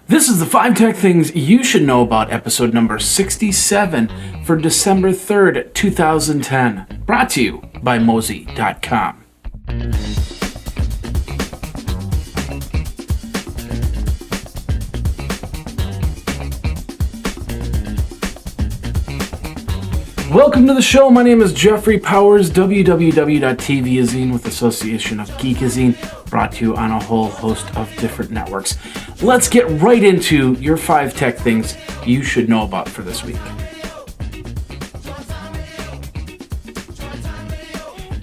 This is the 5 Tech Things You Should Know About, episode number 67 for December 3rd, 2010. Brought to you by moseycom. Welcome to the show. My name is Jeffrey Powers, www.tvazine with Association of Geekazine, brought to you on a whole host of different networks. Let's get right into your 5 tech things you should know about for this week.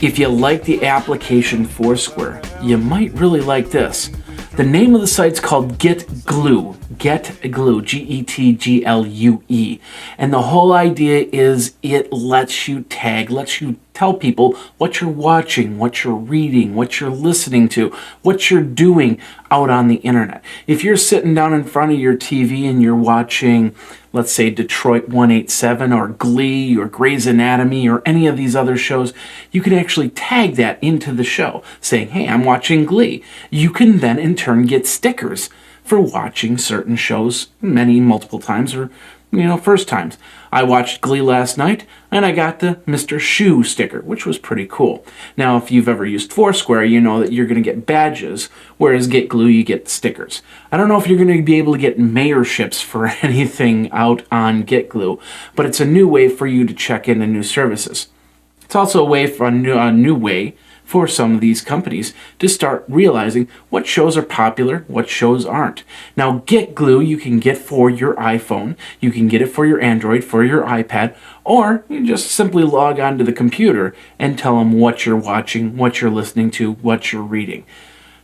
If you like the application Foursquare, you might really like this. The name of the site's called GetGlue. GetGlue, G-E-T-G-L-U-E. And the whole idea is it lets you tag, lets you tell people what you're watching, what you're reading, what you're listening to, what you're doing out on the internet. If you're sitting down in front of your TV and you're watching, let's say, Detroit 187 or Glee or Grey's Anatomy or any of these other shows, you can actually tag that into the show, saying, hey, I'm watching Glee. You can then in turn get stickers for watching certain shows multiple times or, first times. I watched Glee last night and I got the Mr. Shoe sticker, which was pretty cool. Now, if you've ever used Foursquare, you know that you're going to get badges, whereas GetGlue, you get stickers. I don't know if you're going to be able to get mayorships for anything out on GetGlue, but it's a new way for you to check into new services. It's also a way for a new way for some of these companies to start realizing what shows are popular, what shows aren't. Now, GetGlue you can get for your iPhone, you can get it for your Android, for your iPad, or you just simply log on to the computer and tell them what you're watching, what you're listening to, what you're reading.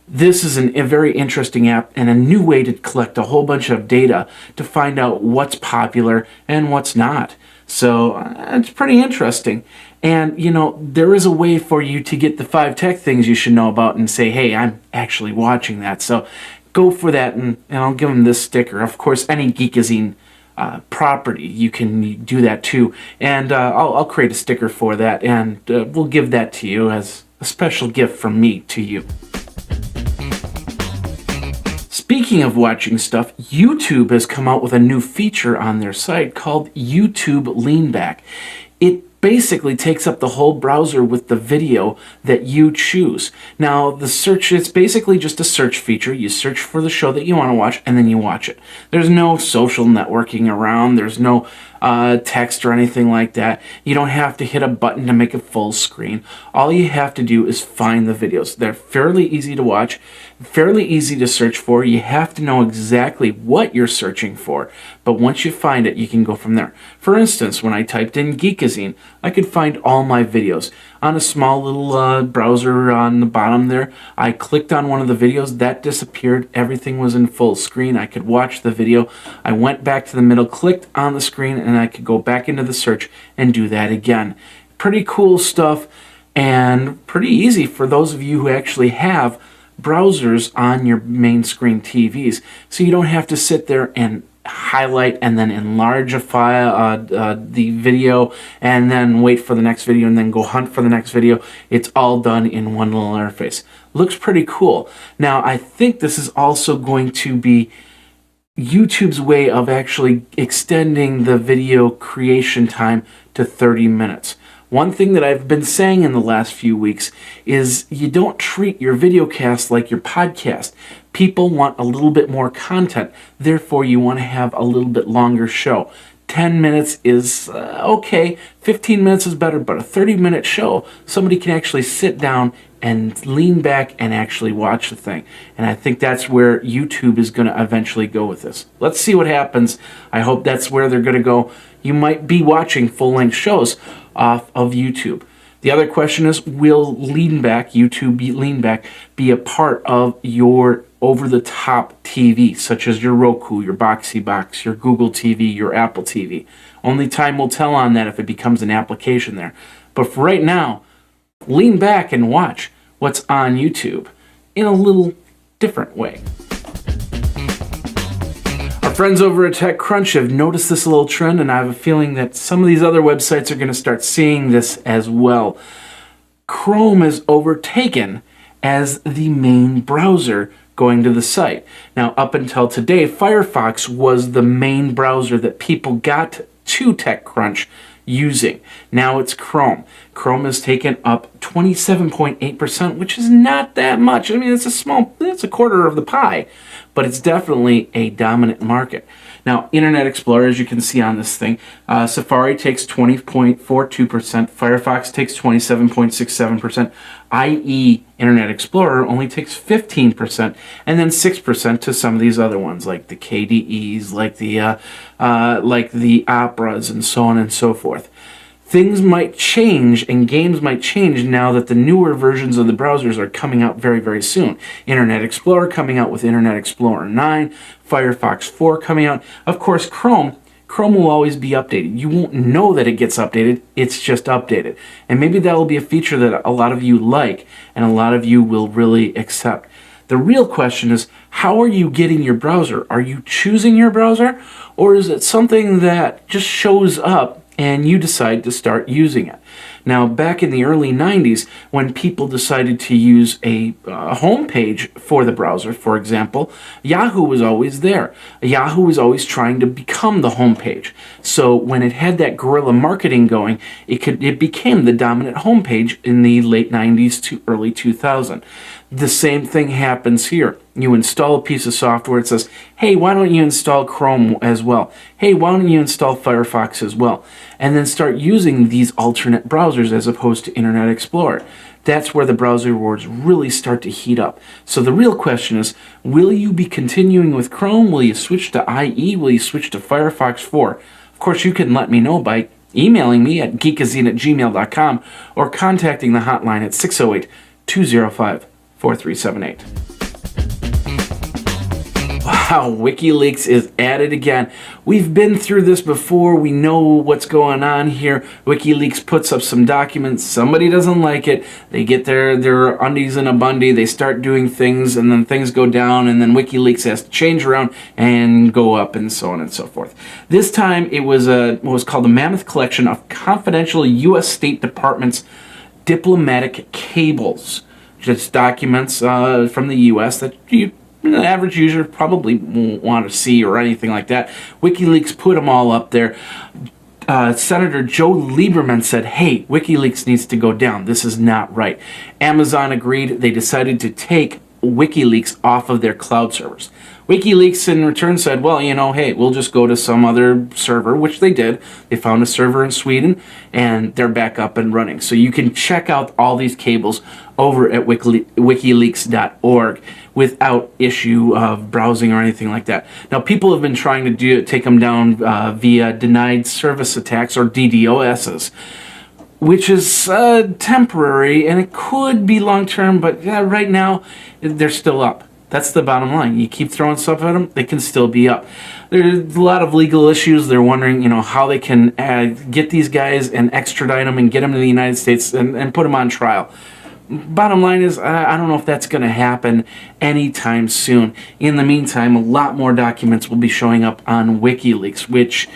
This is a very interesting app and a new way to collect a whole bunch of data to find out what's popular and what's not. So it's pretty interesting. And, there is a way for you to get the 5 tech things you should know about and say, hey, I'm actually watching that. So go for that, and I'll give them this sticker. Of course, any Geekazine property, you can do that too. And I'll create a sticker for that, and we'll give that to you as a special gift from me to you. Speaking of watching stuff, YouTube has come out with a new feature on their site called YouTube Leanback. It basically takes up the whole browser with the video that you choose. Now, the search, it's basically just a search feature. You search for the show that you want to watch, and then you watch it. There's no social networking around. There's no text or anything like that. You don't have to hit a button to make it full screen. All you have to do is find the videos. They're fairly easy to watch, fairly easy to search for. You have to know exactly what you're searching for, but once you find it, you can go from there. For instance, when I typed in Geekazine, I could find all my videos. On a small little browser on the bottom there, I clicked on one of the videos, that disappeared, everything was in full screen. I could watch the video. I went back to the middle, clicked on the screen, and I could go back into the search and do that again. Pretty cool stuff and pretty easy for those of you who actually have browsers on your main screen TVs. So you don't have to sit there and highlight and then enlarge a file, the video, and then wait for the next video and then go hunt for the next video. It's all done in one little interface. Looks pretty cool. Now, I think this is also going to be YouTube's way of actually extending the video creation time to 30 minutes. One thing that I've been saying in the last few weeks is you don't treat your video cast like your podcast. People want a little bit more content. Therefore, you want to have a little bit longer show. 10 minutes is okay. 15 minutes is better, but a 30-minute show, somebody can actually sit down and lean back and actually watch the thing. And I think that's where YouTube is going to eventually go with this. Let's see what happens. I hope that's where they're going to go. You might be watching full-length shows off of YouTube. The other question is, will YouTube Leanback be a part of your over-the-top TV, such as your Roku, your Boxy Box, your Google TV, your Apple TV? Only time will tell on that if it becomes an application there. But for right now, lean back and watch what's on YouTube in a little different way. Our friends over at TechCrunch have noticed this little trend, and I have a feeling that some of these other websites are going to start seeing this as well. Chrome is overtaken as the main browser going to the site. Now, up until today, Firefox was the main browser that people got to TechCrunch using. Now it's Chrome. Chrome has taken up 27.8%, which is not that much. I mean, it's a quarter of the pie, but it's definitely a dominant market. Now, Internet Explorer, as you can see on this thing, Safari takes 20.42%, Firefox takes 27.67%, IE Internet Explorer only takes 15%, and then 6% to some of these other ones, like the KDEs, like the Operas, and so on and so forth. Things might change and games might change now that the newer versions of the browsers are coming out very, very soon. Internet Explorer coming out with Internet Explorer 9, Firefox 4 coming out. Of course, Chrome will always be updated. You won't know that it gets updated, it's just updated. And maybe that will be a feature that a lot of you like and a lot of you will really accept. The real question is, how are you getting your browser? Are you choosing your browser, or is it something that just shows up and you decide to start using it? Now, back in the early 90s, when people decided to use a home page for the browser, for example, Yahoo was always there. Yahoo was always trying to become the home page. So when it had that guerrilla marketing going, it became the dominant home page in the late 90s to early 2000. The same thing happens here. You install a piece of software, it says, hey, why don't you install Chrome as well? Hey, why don't you install Firefox as well? And then start using these alternate browsers as opposed to Internet Explorer. That's where the browser wars really start to heat up. So the real question is, will you be continuing with Chrome? Will you switch to IE? Will you switch to Firefox 4? Of course, you can let me know by emailing me at geekazine@gmail.com or contacting the hotline at 608-205-4378. Wow, WikiLeaks is at it again. We've been through this before. We know what's going on here. WikiLeaks puts up some documents. Somebody doesn't like it. They get their undies in a bundy. They start doing things, and then things go down, and then WikiLeaks has to change around and go up, and so on and so forth. This time, it was what was called the Mammoth Collection of Confidential U.S. State Department's Diplomatic Cables. Just documents from the U.S. that the average user probably won't want to see or anything like that. WikiLeaks put them all up there. Senator Joe Lieberman said, hey, WikiLeaks needs to go down. This is not right. Amazon agreed. They decided to take WikiLeaks off of their cloud servers. WikiLeaks in return said, well, hey, we'll just go to some other server, which they did. They found a server in Sweden, and they're back up and running. So you can check out all these cables over at wikileaks.org without issue of browsing or anything like that. Now, people have been trying to take them down via denied service attacks, or DDoSs, which is temporary, and it could be long-term, but right now, they're still up. That's the bottom line. You keep throwing stuff at them, they can still be up. There's a lot of legal issues. They're wondering, how they can get these guys and extradite them and get them to the United States and put them on trial. Bottom line is, I don't know if that's going to happen anytime soon. In the meantime, a lot more documents will be showing up on WikiLeaks, which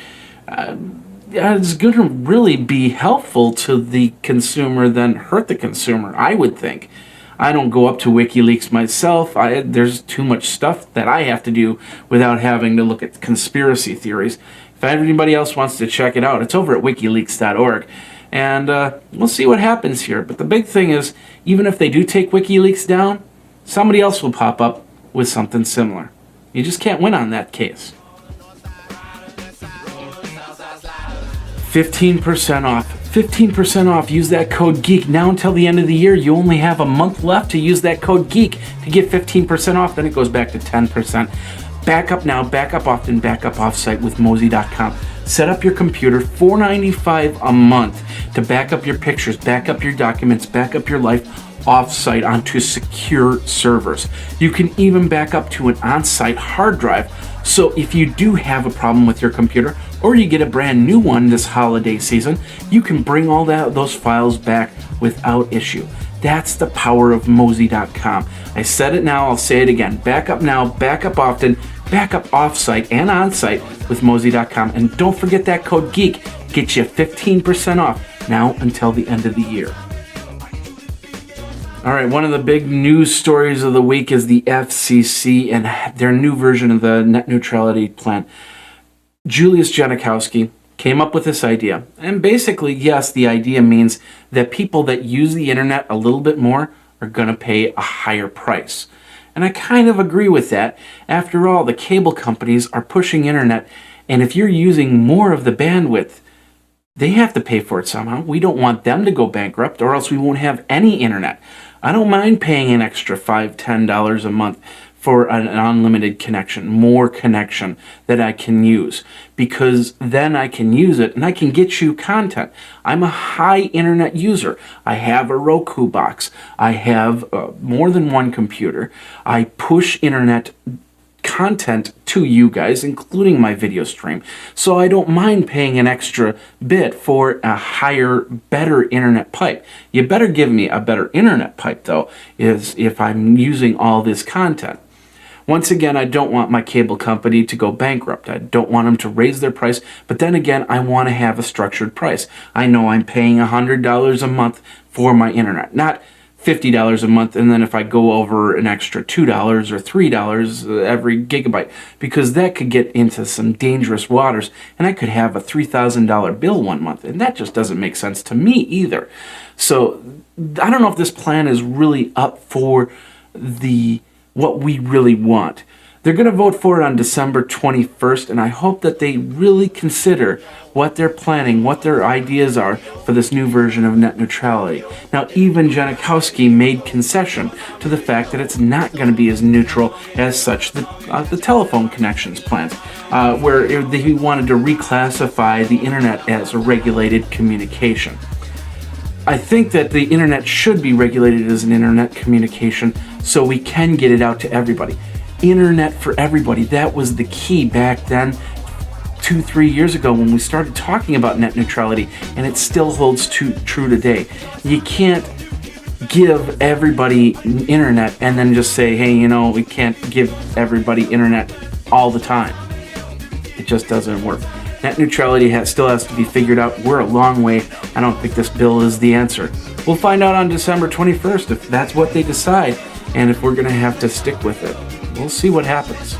is going to really be helpful to the consumer than hurt the consumer, I would think. I don't go up to WikiLeaks myself. There's too much stuff that I have to do without having to look at conspiracy theories. If anybody else wants to check it out, it's over at wikileaks.org. And we'll see what happens here. But the big thing is, even if they do take WikiLeaks down, somebody else will pop up with something similar. You just can't win on that case. 15% off. 15% off. Use that code GEEK. Now until the end of the year, you only have a month left to use that code GEEK to get 15% off. Then it goes back to 10%. Back up now, back up often, back up offsite with mosey.com. Set up your computer, $4.95 a month to back up your pictures, back up your documents, back up your life offsite onto secure servers. You can even back up to an on-site hard drive. So if you do have a problem with your computer, or you get a brand new one this holiday season, you can bring all those files back without issue. That's the power of mosey.com. I said it now, I'll say it again. Back up now, back up often, back up offsite and onsite with mosey.com. And don't forget that code GEEK. Get you 15% off now until the end of the year. All right, one of the big news stories of the week is the FCC and their new version of the net neutrality plan. Julius Janikowski came up with this idea. And basically, yes, the idea means that people that use the internet a little bit more are going to pay a higher price. And I kind of agree with that. After all, the cable companies are pushing internet, and if you're using more of the bandwidth, they have to pay for it somehow. We don't want them to go bankrupt, or else we won't have any internet. I don't mind paying an extra $5, $10 a month for an unlimited connection, more connection that I can use, because then I can use it and I can get you content. I'm a high internet user. I have a Roku box. I have more than one computer. I push internet content to you guys, including my video stream. So I don't mind paying an extra bit for a higher, better internet pipe. You better give me a better internet pipe, though, is if I'm using all this content. Once again, I don't want my cable company to go bankrupt. I don't want them to raise their price, but then again, I want to have a structured price. I know I'm paying $100 a month for my internet, not $50 a month, and then if I go over an extra $2 or $3 every gigabyte, because that could get into some dangerous waters, and I could have a $3,000 bill one month, and that just doesn't make sense to me either. So I don't know if this plan is really up for what we really want. They're going to vote for it on December 21st, and I hope that they really consider what they're planning, what their ideas are for this new version of net neutrality. Now, even Janikowski made concession to the fact that it's not going to be as neutral as such the telephone connections plans, where he wanted to reclassify the internet as a regulated communication. I think that the internet should be regulated as an internet communication so we can get it out to everybody. Internet for everybody, that was the key back then, 2-3 years ago when we started talking about net neutrality, and it still holds true today. You can't give everybody internet and then just say, hey, we can't give everybody internet all the time. It just doesn't work. Net neutrality still has to be figured out. We're a long way. I don't think this bill is the answer. We'll find out on December 21st if that's what they decide and if we're going to have to stick with it. We'll see what happens.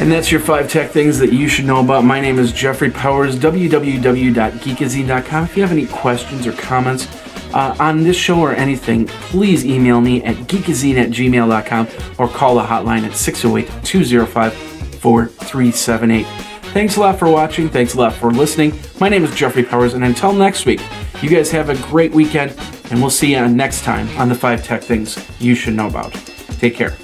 And that's your 5 tech things that you should know about. My name is Jeffrey Powers, www.geekazine.com. If you have any questions or comments on this show or anything, please email me at geekazine@gmail.com or call the hotline at 608-205-4378. Thanks a lot for watching. Thanks a lot for listening. My name is Jeffrey Powers, and until next week, you guys have a great weekend, and we'll see you next time on the 5 tech things you should know about. Take care.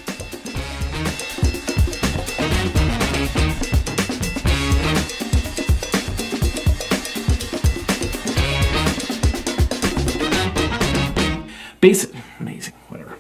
Amazing, whatever.